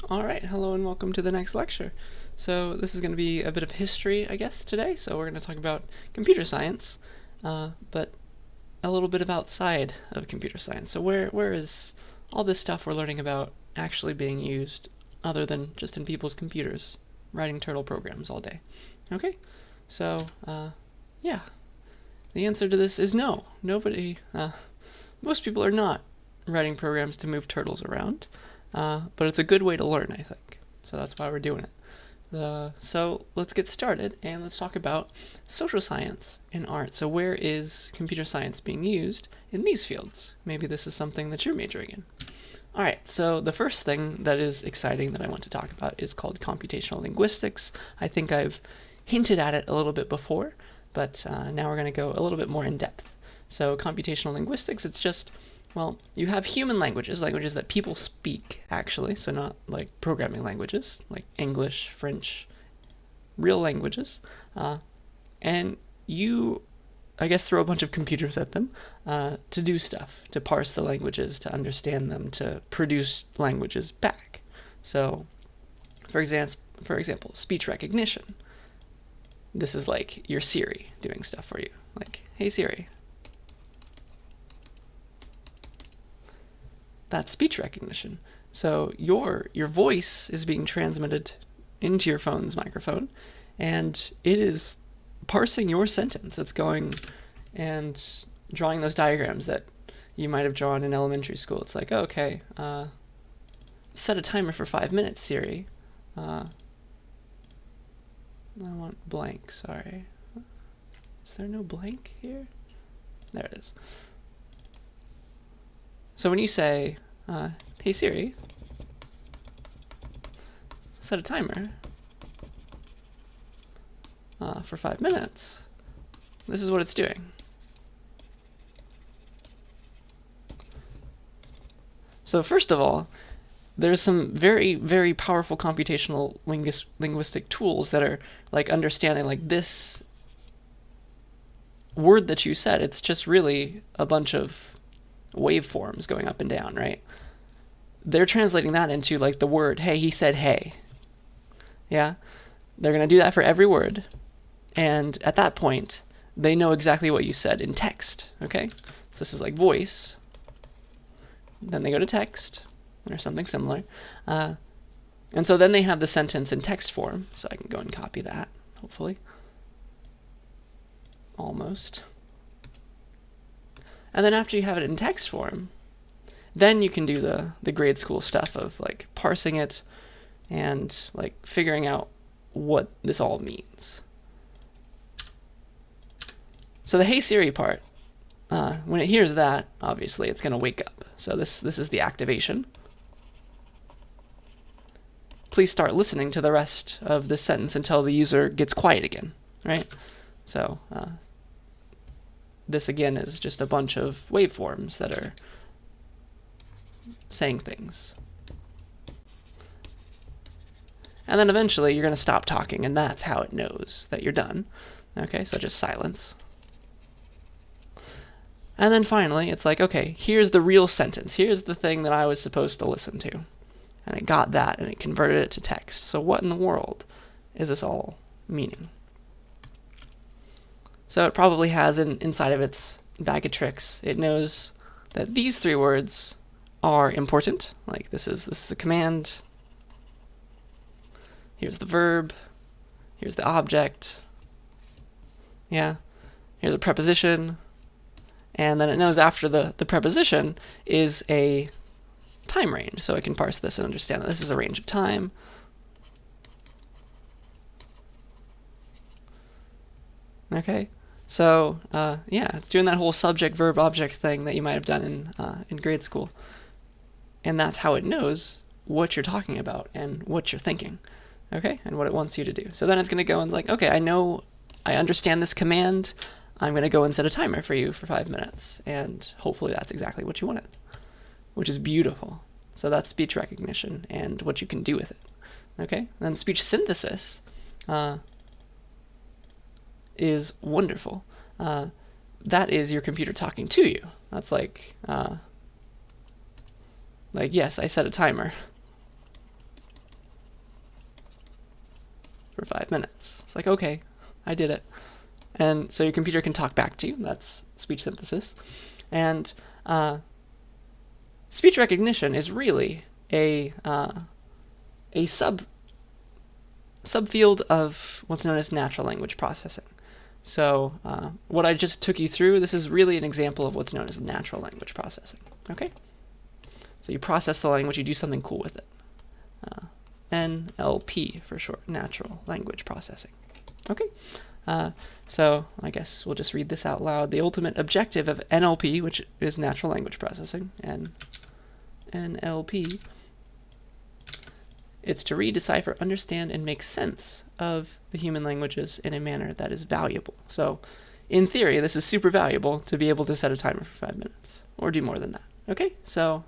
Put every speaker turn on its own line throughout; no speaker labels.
Alright, hello and welcome to the next lecture. So this is going to be a bit of history, I guess, today. So we're going to talk about computer science, but a little bit of outside of computer science. So where is all this stuff we're learning about actually being used other than just in people's computers, writing turtle programs all day? Okay, so yeah, the answer to this is no. Most people are not writing programs to move turtles around. But it's a good way to learn, I think. So that's why we're doing it. So let's get started and let's talk about social science and art. So where is computer science being used in these fields? Maybe this is something that you're majoring in. Alright, so the first thing that is exciting that I want to talk about is called computational linguistics. I think I've hinted at it a little bit before, but now we're going to go a little bit more in depth. So computational linguistics, it's just, well, you have human languages that people speak, actually, so not like programming languages, like English, French, real languages, and you, I guess, throw a bunch of computers at them to do stuff, to parse the languages, to understand them, to produce languages back. So, for example, speech recognition. This is like your Siri doing stuff for you, like, hey Siri. That's speech recognition. So your voice is being transmitted into your phone's microphone, and it is parsing your sentence. It's going and drawing those diagrams that you might have drawn in elementary school. It's like, okay, set a timer for 5 minutes, Siri. I want blank, sorry. Is there no blank here? There it is. So when you say, hey Siri, set a timer for 5 minutes, this is what it's doing. So first of all, there's some very, very powerful computational linguistic tools that are like understanding like this word that you said. It's just really a bunch of waveforms going up and down, right? They're translating that into like the word, hey, he said hey. Yeah? They're going to do that for every word. And at that point, they know exactly what you said in text, okay? So this is like voice. Then they go to text, or something similar. And so then they have the sentence in text form. So I can go and copy that, hopefully. Almost. And then after you have it in text form, then you can do the grade school stuff of like parsing it and like figuring out what this all means. So the Hey Siri part, when it hears that, obviously it's going to wake up. So this is the activation. Please start listening to the rest of this sentence until the user gets quiet again, right? So this again is just a bunch of waveforms that are saying things. And then eventually you're going to stop talking, and that's how it knows that you're done. Okay, so just silence. And then finally it's like, okay, here's the real sentence. Here's the thing that I was supposed to listen to. And it got that, and it converted it to text. So what in the world is this all meaning? So it probably has inside of its bag of tricks, it knows that these 3 words are important. Like this is a command. Here's the verb. Here's the object. Yeah. Here's a preposition. And then it knows after the preposition is a time range. So it can parse this and understand that this is a range of time. Okay. So yeah, it's doing that whole subject-verb-object thing that you might have done in grade school. And that's how it knows what you're talking about and what you're thinking, okay, and what it wants you to do. So then it's going to go and like, okay, I understand this command. I'm going to go and set a timer for you for 5 minutes. And hopefully that's exactly what you wanted, which is beautiful. So that's speech recognition and what you can do with it, okay? And then speech synthesis is wonderful. That is your computer talking to you. That's like yes, I set a timer. for 5 minutes. It's like, okay, I did it. And so your computer can talk back to you. That's speech synthesis. And speech recognition is really a subfield of what's known as natural language processing. So what I just took you through, this is really an example of what's known as natural language processing. Okay? So you process the language, you do something cool with it. NLP for short, natural language processing. Okay? So I guess we'll just read this out loud. The ultimate objective of NLP, which is natural language processing, and NLP, it's to read, decipher, understand, and make sense of the human languages in a manner that is valuable. So in theory, this is super valuable to be able to set a timer for 5 minutes, or do more than that. Okay, so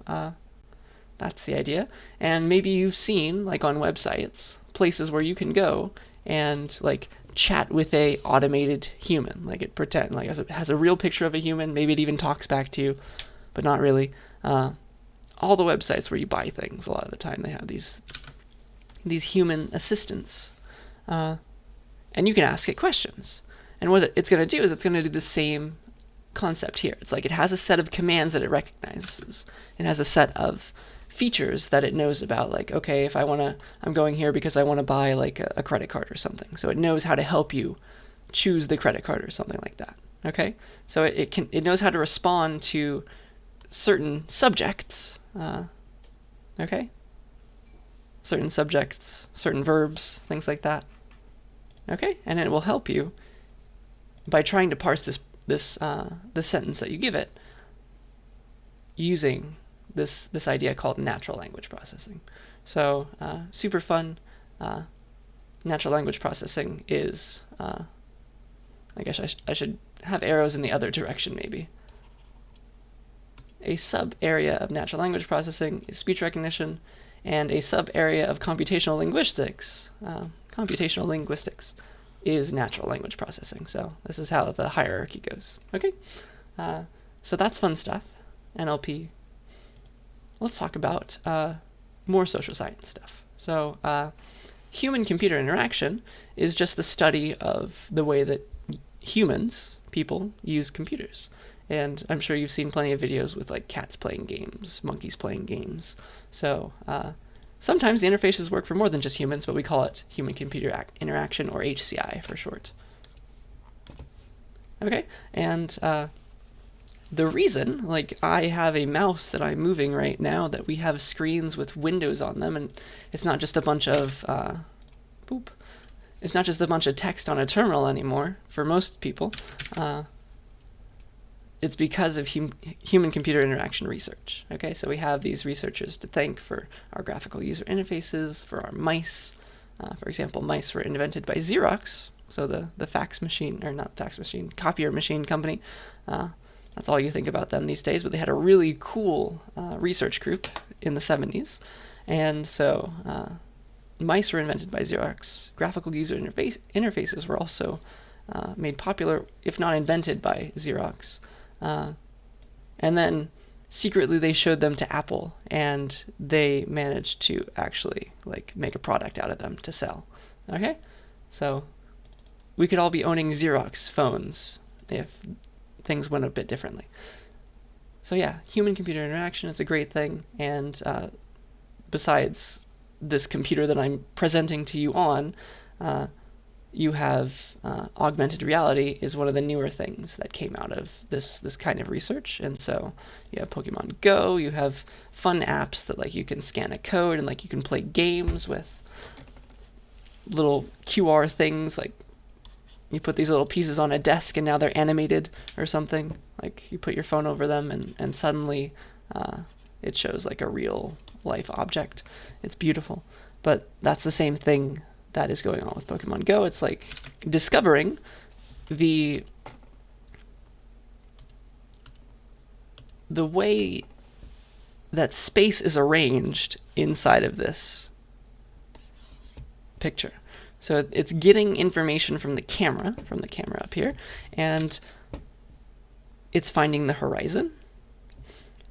that's the idea. And maybe you've seen, like on websites, places where you can go and like chat with a automated human, like it has a real picture of a human, maybe it even talks back to you, but not really. All the websites where you buy things, a lot of the time they have these human assistants, and you can ask it questions. And what it's going to do is it's going to do the same concept here. It's like it has a set of commands that it recognizes. It has a set of features that it knows about, like, okay, if I'm going here because I want to buy like a credit card or something. So it knows how to help you choose the credit card or something like that. Okay? So it knows how to respond to certain subjects. Okay? Certain subjects, certain verbs, things like that. Okay? And it will help you by trying to parse this sentence that you give it using this idea called natural language processing. So super fun. Natural language processing is, I guess I should have arrows in the other direction maybe. A sub-area of natural language processing is speech recognition, and a sub-area of computational linguistics is natural language processing. So this is how the hierarchy goes. Okay? So that's fun stuff. NLP. Let's talk about more social science stuff. So human-computer interaction is just the study of the way that humans, people, use computers. And I'm sure you've seen plenty of videos with like cats playing games, monkeys playing games. So sometimes the interfaces work for more than just humans, but we call it human-computer interaction, or HCI for short. Okay, and the reason, like, I have a mouse that I'm moving right now, that we have screens with windows on them, and it's not just a bunch of it's not just a bunch of text on a terminal anymore for most people. It's because of human-computer interaction research. Okay, so we have these researchers to thank for our graphical user interfaces, for our mice. For example, mice were invented by Xerox, so the fax machine, or not fax machine, copier machine company. That's all you think about them these days, but they had a really cool research group in the 70s. And so mice were invented by Xerox. Graphical user interfaces were also made popular, if not invented, by Xerox. And then secretly they showed them to Apple, and they managed to actually like make a product out of them to sell. Okay? So we could all be owning Xerox phones if things went a bit differently. So yeah, human-computer interaction is a great thing, and besides this computer that I'm presenting to you on, you have augmented reality is one of the newer things that came out of this kind of research. And so you have Pokemon Go, you have fun apps that like you can scan a code and like you can play games with little QR things, like you put these little pieces on a desk and now they're animated or something. Like you put your phone over them and suddenly it shows like a real life object. It's beautiful. But that's the same thing that is going on with Pokemon Go. It's like discovering the way that space is arranged inside of this picture. So it's getting information from the camera up here, and it's finding the horizon.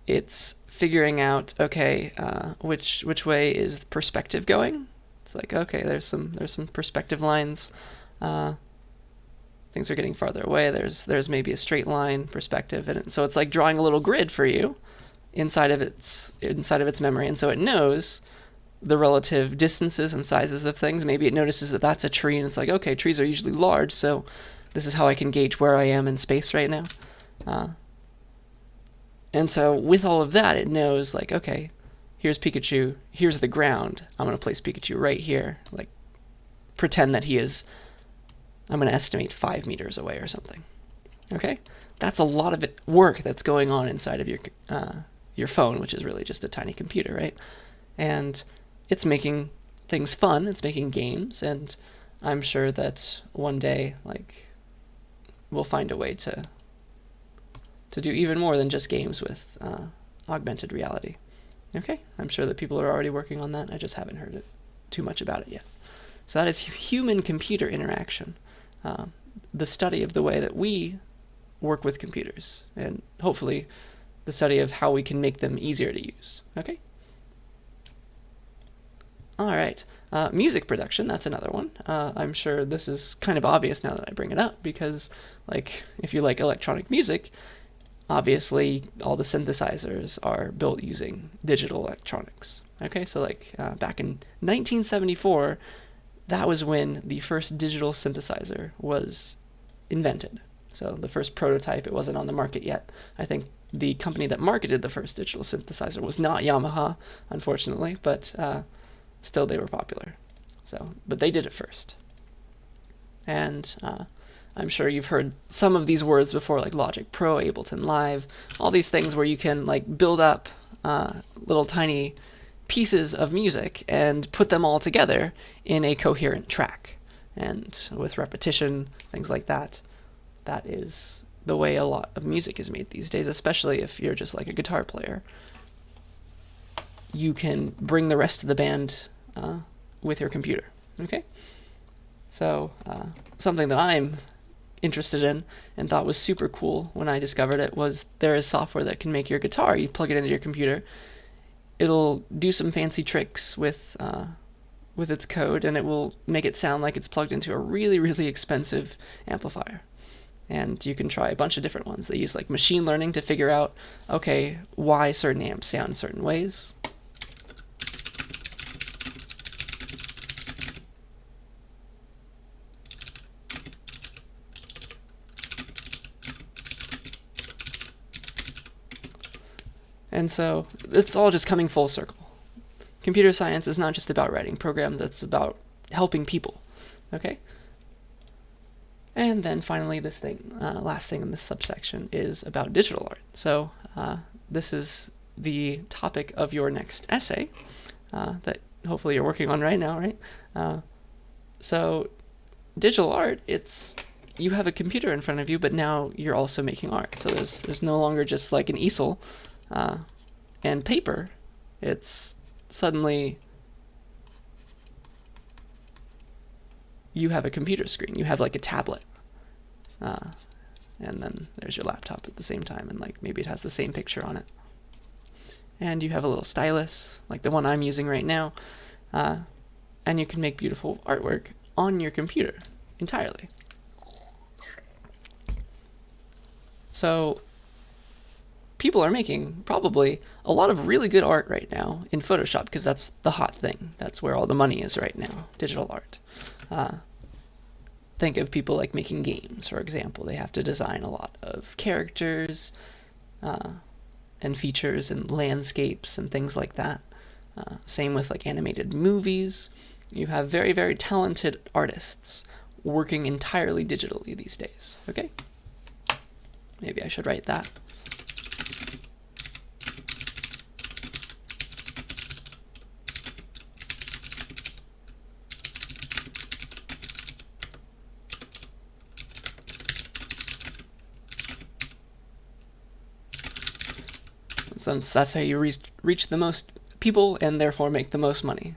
It's figuring out, okay, which way is perspective going? It's like, okay, there's some perspective lines. Things are getting farther away. There's maybe a straight line perspective, and so it's like drawing a little grid for you inside of its memory, and so it knows the relative distances and sizes of things. Maybe it notices that that's a tree, and it's like, okay, trees are usually large, so this is how I can gauge where I am in space right now. And so with all of that, it knows, like, okay, here's Pikachu, here's the ground. I'm going to place Pikachu right here. Like, pretend that I'm going to estimate 5 meters away or something. Okay? That's a lot of work that's going on inside of your phone, which is really just a tiny computer, right? And it's making things fun. It's making games, and I'm sure that one day, like, we'll find a way to do even more than just games with augmented reality. Okay? I'm sure that people are already working on that. I just haven't heard too much about it yet. So that is human-computer interaction, the study of the way that we work with computers, and hopefully the study of how we can make them easier to use. Okay? All right. Music production, that's another one. I'm sure this is kind of obvious now that I bring it up, because, like, if you like electronic music, obviously all the synthesizers are built using digital electronics. Okay, so like back in 1974, that was when the first digital synthesizer was invented. So the first prototype, it wasn't on the market yet. I think the company that marketed the first digital synthesizer was not Yamaha, unfortunately, but still they were popular. But they did it first. And I'm sure you've heard some of these words before, like Logic Pro, Ableton Live, all these things where you can like build up little tiny pieces of music and put them all together in a coherent track. And with repetition, things like that, that is the way a lot of music is made these days, especially if you're just like a guitar player. You can bring the rest of the band with your computer. Okay? So something that I'm interested in and thought was super cool when I discovered it was there is software that can make your guitar. You plug it into your computer, it'll do some fancy tricks with its code, and it will make it sound like it's plugged into a really, really expensive amplifier. And you can try a bunch of different ones. They use like machine learning to figure out, okay, why certain amps sound certain ways. And so it's all just coming full circle. Computer science is not just about writing programs, it's about helping people. Okay? And then finally, this thing, last thing in this subsection is about digital art. So this is the topic of your next essay that hopefully you're working on right now, right? So digital art, you have a computer in front of you, but now you're also making art. So there's no longer just like an easel and paper. It's suddenly you have a computer screen. You have like a tablet. And then there's your laptop at the same time, and like maybe it has the same picture on it. And you have a little stylus, like the one I'm using right now, and you can make beautiful artwork on your computer entirely. So people are making probably a lot of really good art right now in Photoshop, because that's the hot thing. That's where all the money is right now, digital art. Think of people like making games, for example. They have to design a lot of characters and features and landscapes and things like that. Same with like animated movies. You have very, very talented artists working entirely digitally these days. Okay? Maybe I should write that. Since that's how you reach the most people and therefore make the most money.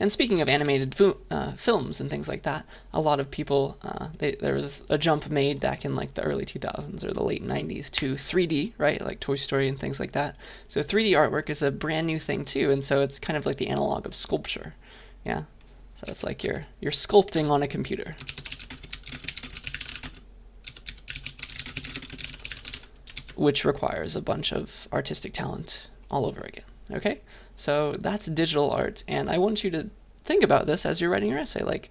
And speaking of animated films and things like that, a lot of people, there was a jump made back in like the early 2000s or the late 90s to 3D, right? Like Toy Story and things like that. So 3D artwork is a brand new thing too, and so it's kind of like the analog of sculpture. Yeah. So it's like you're sculpting on a computer. Which requires a bunch of artistic talent all over again. Okay? So that's digital art, and I want you to think about this as you're writing your essay. Like,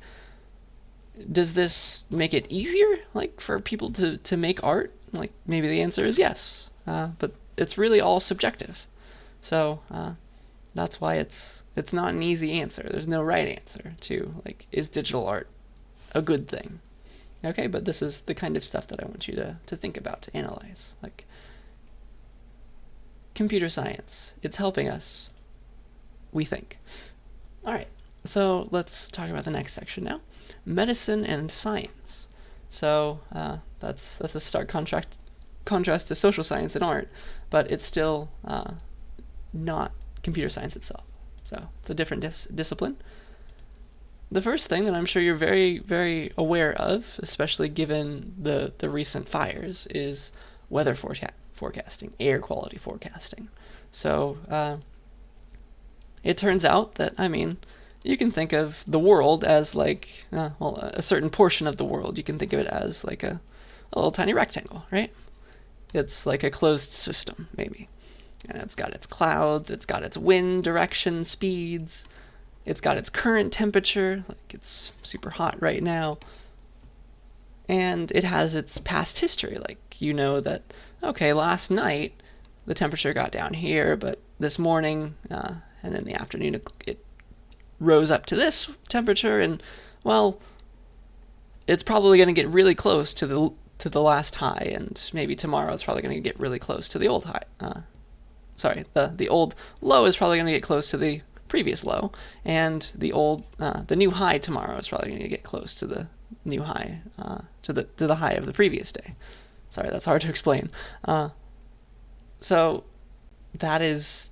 does this make it easier, like, for people to make art? Like, maybe the answer is yes, but it's really all subjective. So that's why it's not an easy answer. There's no right answer to, like, is digital art a good thing? Okay, but this is the kind of stuff that I want you to think about, to analyze. Like, computer science, it's helping us, we think. All right, so let's talk about the next section now. Medicine and science. So that's a stark contrast to social science and art, but it's still not computer science itself. So it's a different discipline. The first thing that I'm sure you're very, very aware of, especially given the recent fires, is weather forecasting, air quality forecasting. So it turns out that, I mean, you can think of the world as like, a certain portion of the world. You can think of it as like a little tiny rectangle, right? It's like a closed system, maybe. And it's got its clouds, it's got its wind direction, speeds, it's got its current temperature, like it's super hot right now. And it has its past history, like you know that, okay, last night the temperature got down here, but this morning and in the afternoon it rose up to this temperature, and well, it's probably going to get really close to the last high, and maybe tomorrow it's probably going to get really close to the old high. The old low is probably going to get close to the previous low, and the new high tomorrow is probably going to get close to the new high, to the high of the previous day. Sorry, that's hard to explain. So that is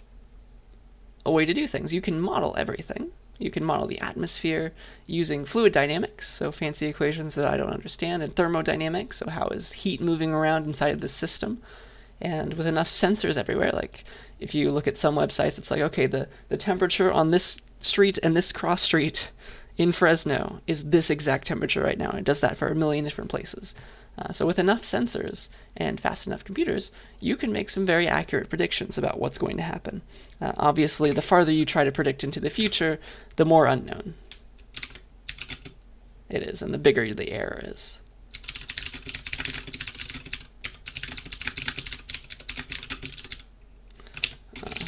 a way to do things. You can model everything. You can model the atmosphere using fluid dynamics, so fancy equations that I don't understand, and thermodynamics, so how is heat moving around inside of the system. And with enough sensors everywhere, like if you look at some websites, it's like, okay, the temperature on this street and this cross street in Fresno is this exact temperature right now. It does that for a million different places. So with enough sensors and fast enough computers, you can make some very accurate predictions about what's going to happen. Obviously, the farther you try to predict into the future, the more unknown it is, and the bigger the error is.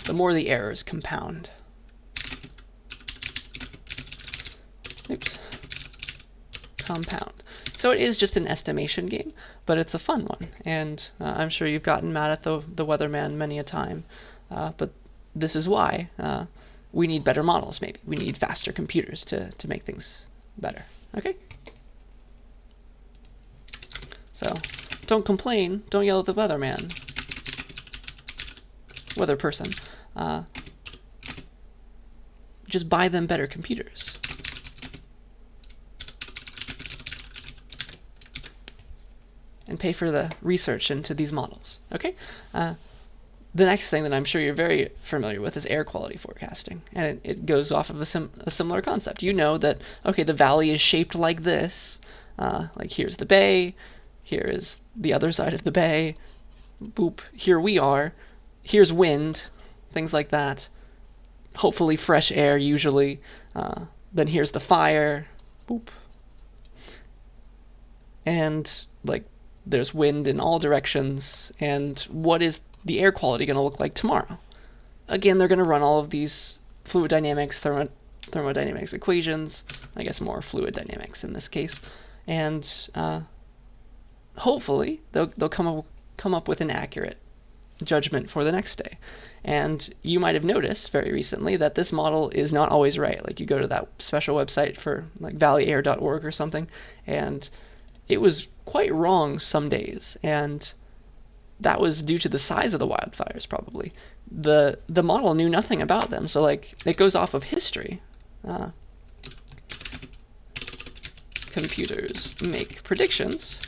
The more the errors compound. Compound. So it is just an estimation game, but it's a fun one, and I'm sure you've gotten mad at the weatherman many a time, but this is why we need better models, maybe. We need faster computers to make things better, okay? So don't complain, don't yell at the weatherman, weather person. Just buy them better computers. And pay for the research into these models, okay? The next thing that I'm sure you're very familiar with is air quality forecasting, and it goes off of a similar concept. You know that, okay, the valley is shaped like this, like here's the bay, here is the other side of the bay, boop, here we are, here's wind, things like that, hopefully fresh air usually, then here's the fire, boop, and like there's wind in all directions, and what is the air quality going to look like tomorrow? Again, they're going to run all of these fluid dynamics, thermodynamics equations, I guess more fluid dynamics in this case, and hopefully they'll come up with an accurate judgment for the next day. And you might have noticed very recently that this model is not always right. Like you go to that special website for like valleyair.org or something, and it was quite wrong some days, and that was due to the size of the wildfires probably. The model knew nothing about them, so like it goes off of history. computers make predictions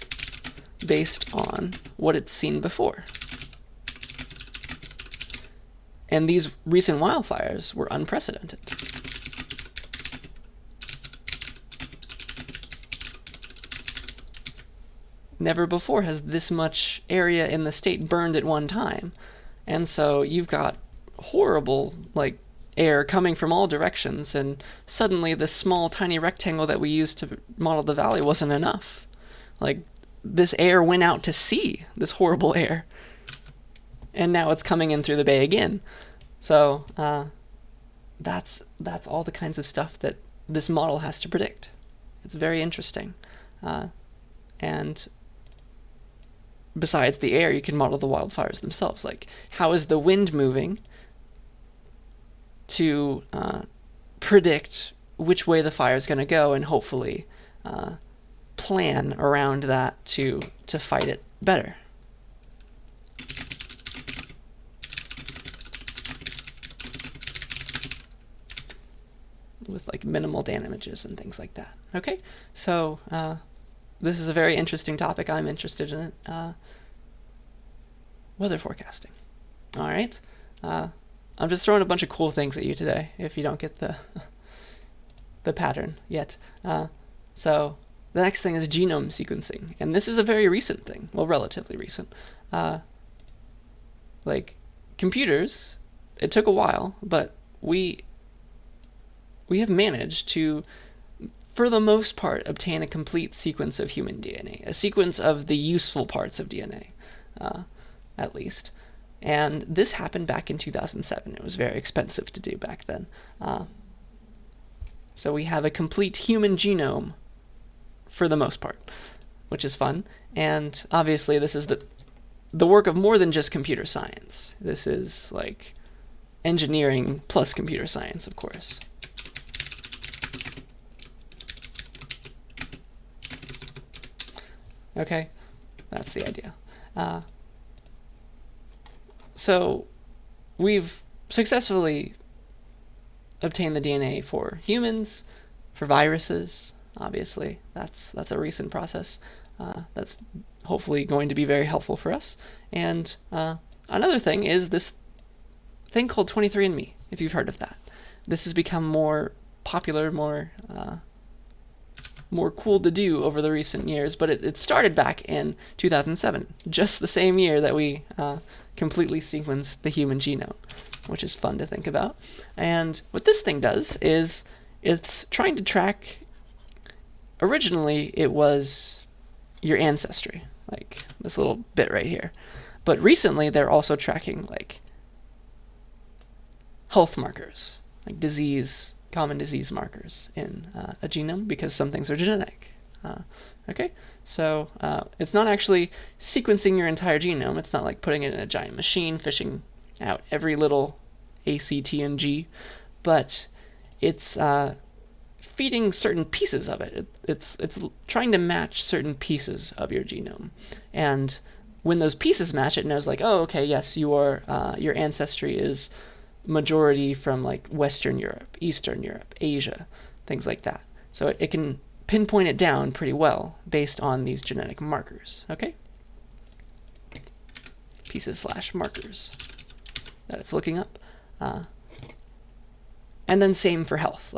based on what it's seen before. And these recent wildfires were unprecedented. Never before has this much area in the state burned at one time. And so you've got horrible, air coming from all directions, and suddenly this small, tiny rectangle that we used to model the valley wasn't enough. This air went out to sea, this horrible air. And now it's coming in through the bay again. So that's all the kinds of stuff that this model has to predict. It's very interesting. And besides the air, you can model the wildfires themselves. How is the wind moving to predict which way the fire is going to go, and hopefully plan around that to fight it better. With minimal damages and things like that. Okay, so this is a very interesting topic. I'm interested in it. Weather forecasting. All right. I'm just throwing a bunch of cool things at you today, if you don't get the pattern yet. So the next thing is genome sequencing, and this is a very recent thing. Well, relatively recent. Computers, it took a while, but we have managed to, for the most part, obtain a complete sequence of human DNA, a sequence of the useful parts of DNA, at least. And this happened back in 2007. It was very expensive to do back then. So we have a complete human genome for the most part, which is fun. And obviously this is the work of more than just computer science. This is engineering plus computer science, of course. Okay, that's the idea. So we've successfully obtained the DNA for humans, for viruses, obviously. That's a recent process. That's hopefully going to be very helpful for us. And another thing is this thing called 23andMe, if you've heard of that. This has become more popular, more cool to do over the recent years, but it started back in 2007, just the same year that we completely sequenced the human genome, which is fun to think about. And what this thing does is it's trying to track, originally it was your ancestry, this little bit right here. But recently they're also tracking health markers, common disease markers in a genome, because some things are genetic. Okay, so it's not actually sequencing your entire genome. It's not like putting it in a giant machine, fishing out every little A, C, T, and G, but it's feeding certain pieces of it. It's trying to match certain pieces of your genome, and when those pieces match, it knows oh, okay, yes, your ancestry is majority from Western Europe, Eastern Europe, Asia, things like that. So it can pinpoint it down pretty well based on these genetic markers, okay? Pieces/markers that it's looking up. And then same for health.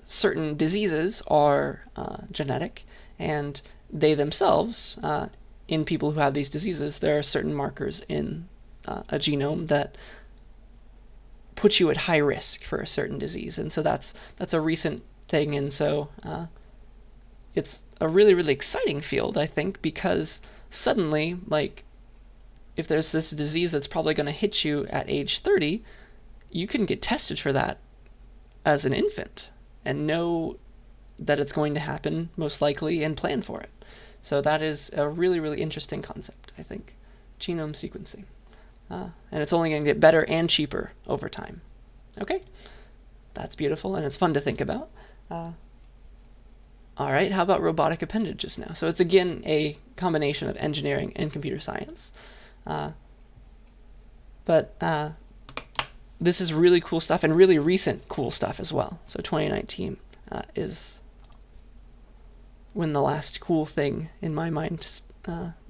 Certain diseases are genetic, and they themselves, in people who have these diseases, there are certain markers in a genome that put you at high risk for a certain disease. And so that's a recent thing, and so it's a really, really exciting field, I think, because suddenly, if there's this disease that's probably going to hit you at age 30, you can get tested for that as an infant and know that it's going to happen most likely and plan for it. So that is a really, really interesting concept, I think, genome sequencing. And it's only going to get better and cheaper over time. Okay, that's beautiful, and it's fun to think about. All right, how about robotic appendages now? So it's again a combination of engineering and computer science. But this is really cool stuff, and really recent cool stuff as well. So 2019 is when the last cool thing in my mind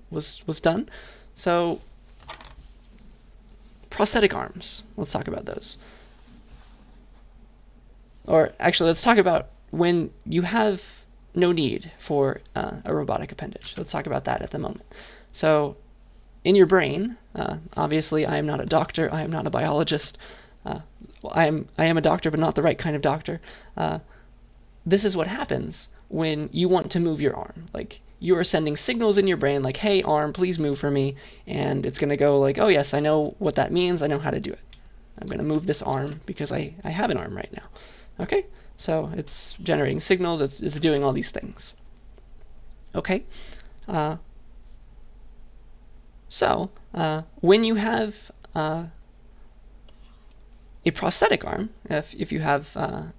was done. So prosthetic arms. Let's talk about those. Or actually, let's talk about when you have no need for a robotic appendage. Let's talk about that at the moment. So in your brain, obviously I am not a doctor, I am not a biologist. I am a doctor, but not the right kind of doctor. This is what happens when you want to move your arm. Like, you are sending signals in your brain like, hey, arm, please move for me. And it's going to go like, oh, yes, I know what that means. I know how to do it. I'm going to move this arm because I have an arm right now. Okay? So it's generating signals. It's doing all these things. Okay? So when you have a prosthetic arm, if you have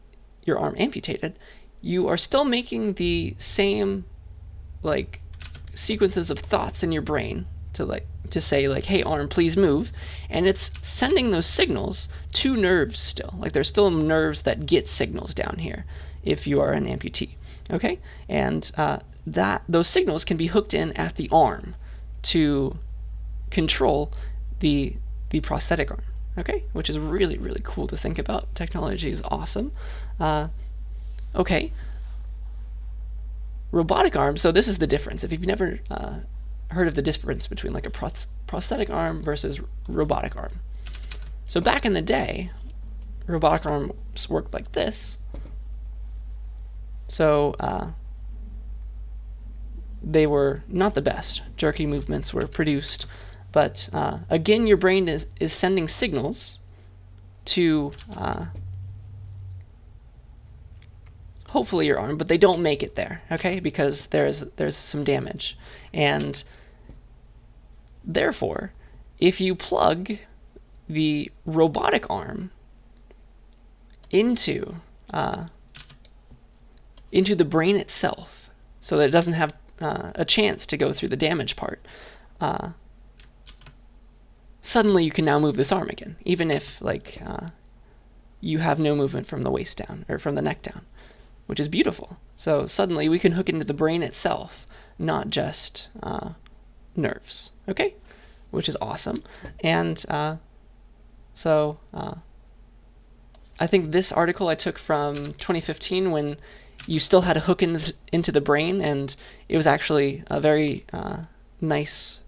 your arm amputated, you are still making the same like sequences of thoughts in your brain to say like, hey, arm, please move, and it's sending those signals to nerves still. Like, there's still nerves that get signals down here if you are an amputee. Okay, and those signals can be hooked in at the arm to control the prosthetic arm. Okay, which is really, really cool to think about. Technology is awesome. Okay. Robotic arms, so this is the difference. If you've never heard of the difference between like a prosthetic arm versus robotic arm. So back in the day, robotic arms worked like this. So they were not the best. Jerky movements were produced. But again, your brain is sending signals to hopefully your arm, but they don't make it there, okay? Because there's some damage. And therefore, if you plug the robotic arm into the brain itself, so that it doesn't have a chance to go through the damage part, suddenly you can now move this arm again, even if like you have no movement from the waist down or from the neck down, which is beautiful. So suddenly we can hook into the brain itself, not just nerves, okay? Which is awesome. And so I think this article I took from 2015 when you still had to hook into the brain, and it was actually a very nice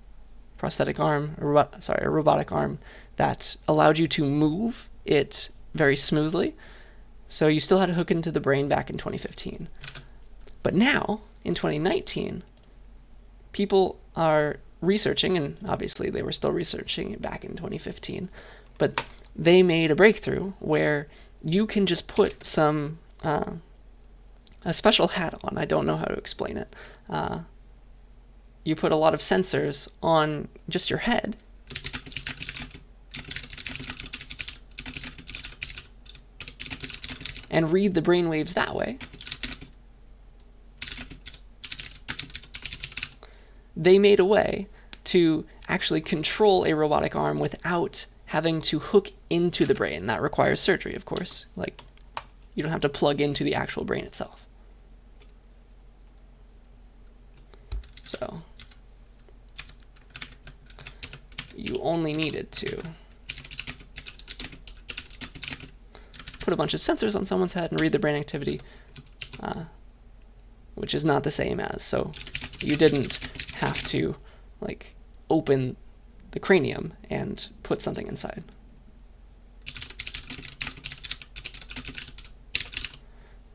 prosthetic arm, a robotic arm that allowed you to move it very smoothly. So you still had to hook into the brain back in 2015. But now, in 2019, people are researching, and obviously they were still researching it back in 2015, but they made a breakthrough where you can just put some a special hat on. I don't know how to explain it. You put a lot of sensors on just your head, and read the brain waves that way. They made a way to actually control a robotic arm without having to hook into the brain. That requires surgery, of course. Like, you don't have to plug into the actual brain itself. So you only needed to put a bunch of sensors on someone's head and read the brain activity, which is not the same as. So you didn't have to like open the cranium and put something inside.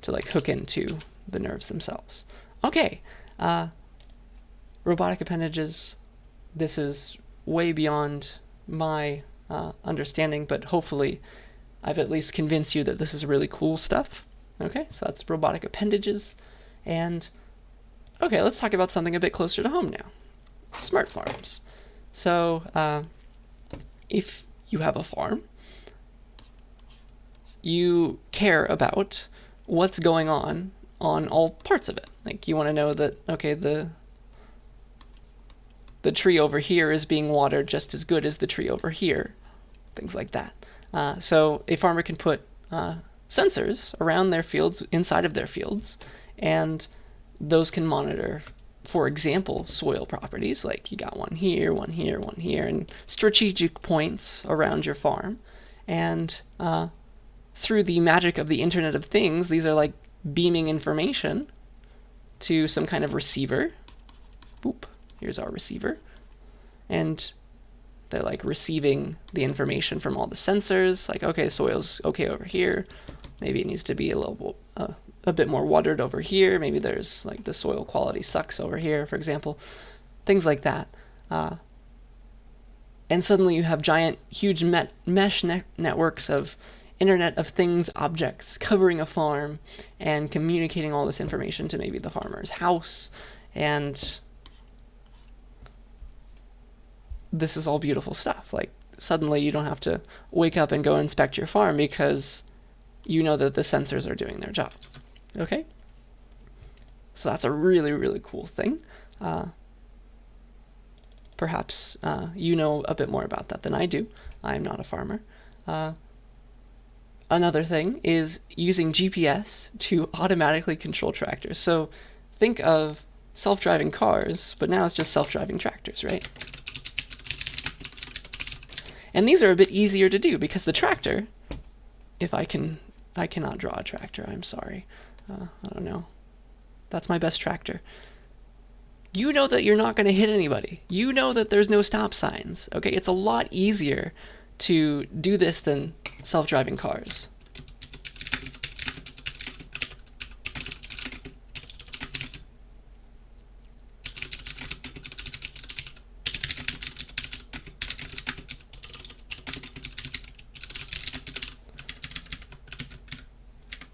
To like hook into the nerves themselves. Okay, robotic appendages. This is way beyond my understanding, but hopefully I've at least convinced you that this is really cool stuff. Okay, so that's robotic appendages. And okay, let's talk about something a bit closer to home now. Smart farms. So if you have a farm, you care about what's going on all parts of it. Like, you want to know that, okay, the tree over here is being watered just as good as the tree over here, things like that. So a farmer can put sensors around their fields, inside of their fields, and those can monitor, for example, soil properties, like you got one here, one here, one here, and strategic points around your farm. And through the magic of the Internet of Things, these are like beaming information to some kind of receiver. Boop, here's our receiver. And they're like receiving the information from all the sensors, like, okay, soil's okay over here. Maybe it needs to be a bit more watered over here. Maybe there's like the soil quality sucks over here, for example. Things like that. And suddenly you have giant, huge mesh networks of Internet of Things objects covering a farm and communicating all this information to maybe the farmer's house. And this is all beautiful stuff. Like, suddenly you don't have to wake up and go inspect your farm because you know that the sensors are doing their job. Okay? So that's a really, really cool thing. Perhaps you know a bit more about that than I do. I'm not a farmer. Another thing is using GPS to automatically control tractors. So think of self-driving cars, but now it's just self-driving tractors, right? And these are a bit easier to do because the tractor, I cannot draw a tractor, I'm sorry. I don't know. That's my best tractor. You know that you're not going to hit anybody. You know that there's no stop signs. Okay, it's a lot easier to do this than self-driving cars.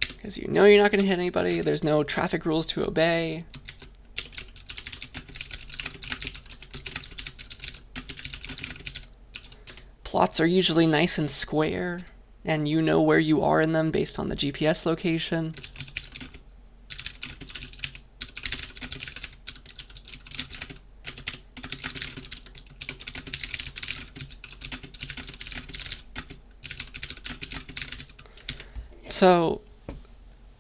Because you know you're not going to hit anybody. There's no traffic rules to obey. Plots are usually nice and square, and you know where you are in them based on the GPS location. So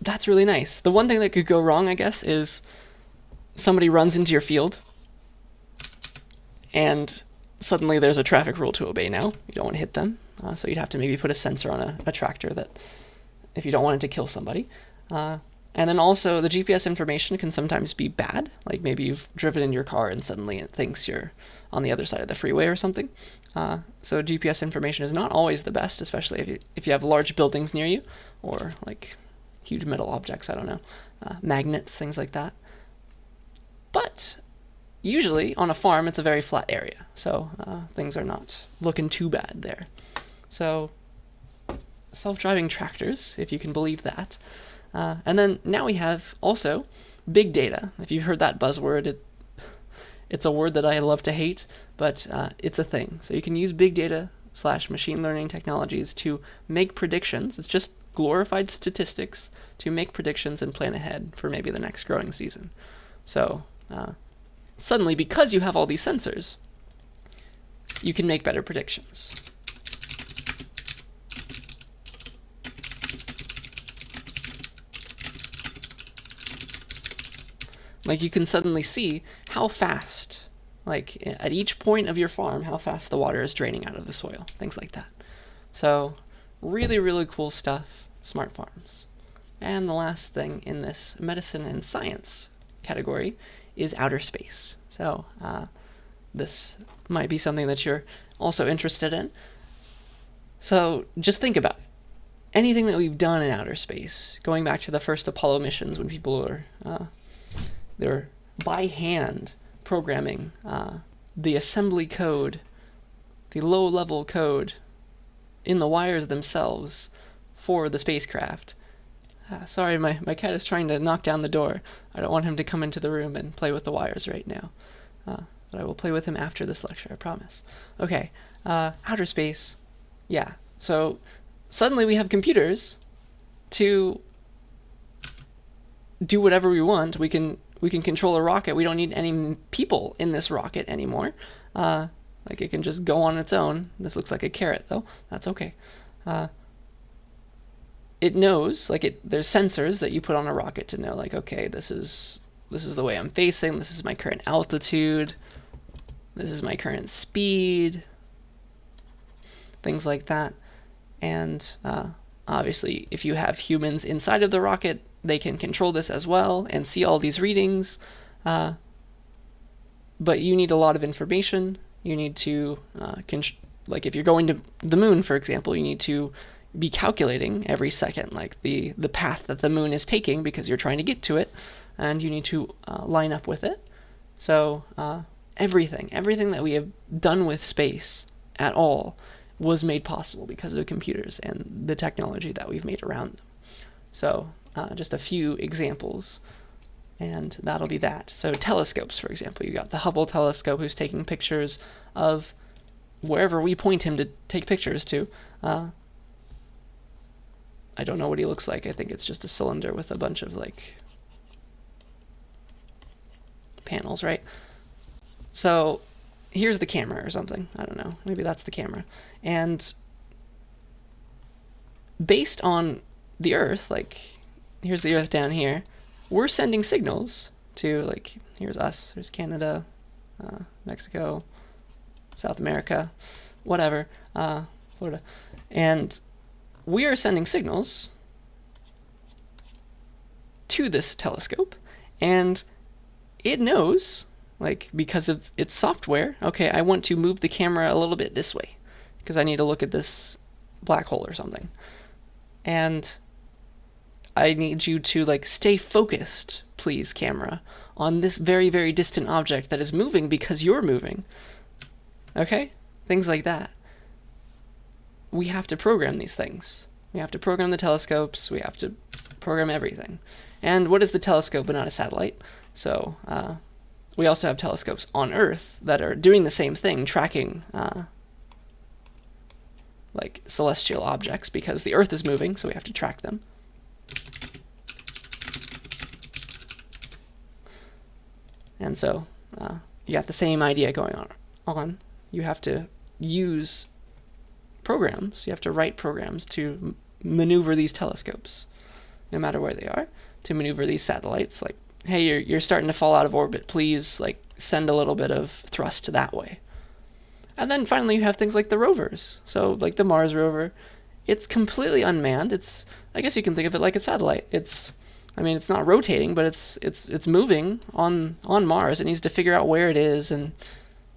that's really nice. The one thing that could go wrong, I guess, is somebody runs into your field and suddenly there's a traffic rule to obey now. You don't want to hit them. So you'd have to maybe put a sensor on a tractor that, if you don't want it to kill somebody. And then also the GPS information can sometimes be bad. Like maybe you've driven in your car and suddenly it thinks you're on the other side of the freeway or something. So GPS information is not always the best, especially if you have large buildings near you or like huge metal objects, I don't know, magnets, things like that. But usually on a farm, it's a very flat area, so things are not looking too bad there. So self-driving tractors, if you can believe that. And then now we have also big data. If you've heard that buzzword, it's a word that I love to hate, but it's a thing. So you can use big data / machine learning technologies to make predictions. It's just glorified statistics to make predictions and plan ahead for maybe the next growing season. So suddenly, because you have all these sensors, you can make better predictions. Like you can suddenly see how fast, like at each point of your farm, how fast the water is draining out of the soil, things like that. So really, really cool stuff, smart farms. And the last thing in this medicine and science category is outer space. So this might be something that you're also interested in. So just think about it. Anything that we've done in outer space, going back to the first Apollo missions when people are they're by hand programming the assembly code, the low-level code in the wires themselves for the spacecraft. Sorry, my cat is trying to knock down the door. I don't want him to come into the room and play with the wires right now. But I will play with him after this lecture, I promise. Okay, outer space. Yeah, so suddenly we have computers to do whatever we want. We can control a rocket. We don't need any people in this rocket anymore. Like it can just go on its own. This looks like a carrot though. That's okay. It knows, like there's sensors that you put on a rocket to know, like, okay, this is this is the way I'm facing, this is my current altitude, this is my current speed, things like that. And obviously, if you have humans inside of the rocket, they can control this as well and see all these readings. But you need a lot of information. You need to, like if you're going to the moon, for example, you need to be calculating every second, like the path that the moon is taking because you're trying to get to it, and you need to line up with it. So everything that we have done with space at all was made possible because of computers and the technology that we've made around them. So just a few examples, and that'll be that. So telescopes, for example, you got the Hubble telescope who's taking pictures of wherever we point him to take pictures to. I don't know what he looks like. I think it's just a cylinder with a bunch of like panels, right? So here's the camera or something. I don't know. Maybe that's the camera. And based on the Earth, like here's the Earth down here, we're sending signals to, like, here's us, there's Canada, Mexico, South America, whatever, Florida. And we are sending signals to this telescope, and it knows, like, because of its software, okay, I want to move the camera a little bit this way because I need to look at this black hole or something. And I need you to, like, stay focused, please, camera, on this very, very distant object that is moving because you're moving. Okay? Things like that. We have to program these things. We have to program the telescopes. We have to program everything. And what is the telescope but not a satellite? So we also have telescopes on Earth that are doing the same thing, tracking like celestial objects, because the Earth is moving, so we have to track them. And so you got the same idea going on. You have to use programs. You have to write programs to maneuver these telescopes, no matter where they are, to maneuver these satellites. Like, hey, you're starting to fall out of orbit. Please, like, send a little bit of thrust that way. And then finally you have things like the rovers. So, like the Mars rover, it's completely unmanned. I guess you can think of it like a satellite. It's not rotating, but it's moving on Mars. It needs to figure out where it is, and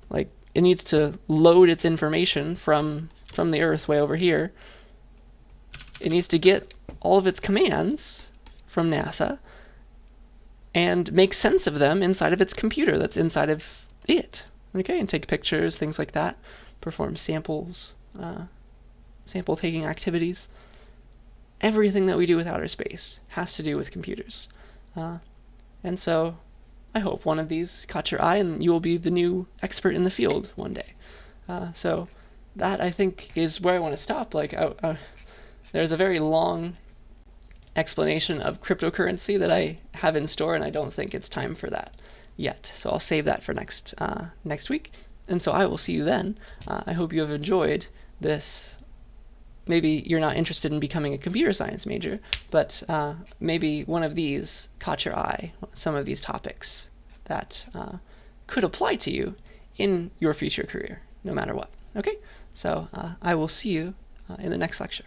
like it needs to load its information from the Earth way over here. It needs to get all of its commands from NASA and make sense of them inside of its computer that's inside of it. Okay, and take pictures, things like that, perform samples, sample taking activities. Everything that we do with outer space has to do with computers. And so I hope one of these caught your eye and you will be the new expert in the field one day. So that, I think, is where I want to stop. Like, there's a very long explanation of cryptocurrency that I have in store, and I don't think it's time for that yet. So I'll save that for next week. And so I will see you then. I hope you have enjoyed this. Maybe you're not interested in becoming a computer science major, but maybe one of these caught your eye, some of these topics that could apply to you in your future career, no matter what. Okay? So I will see you in the next lecture.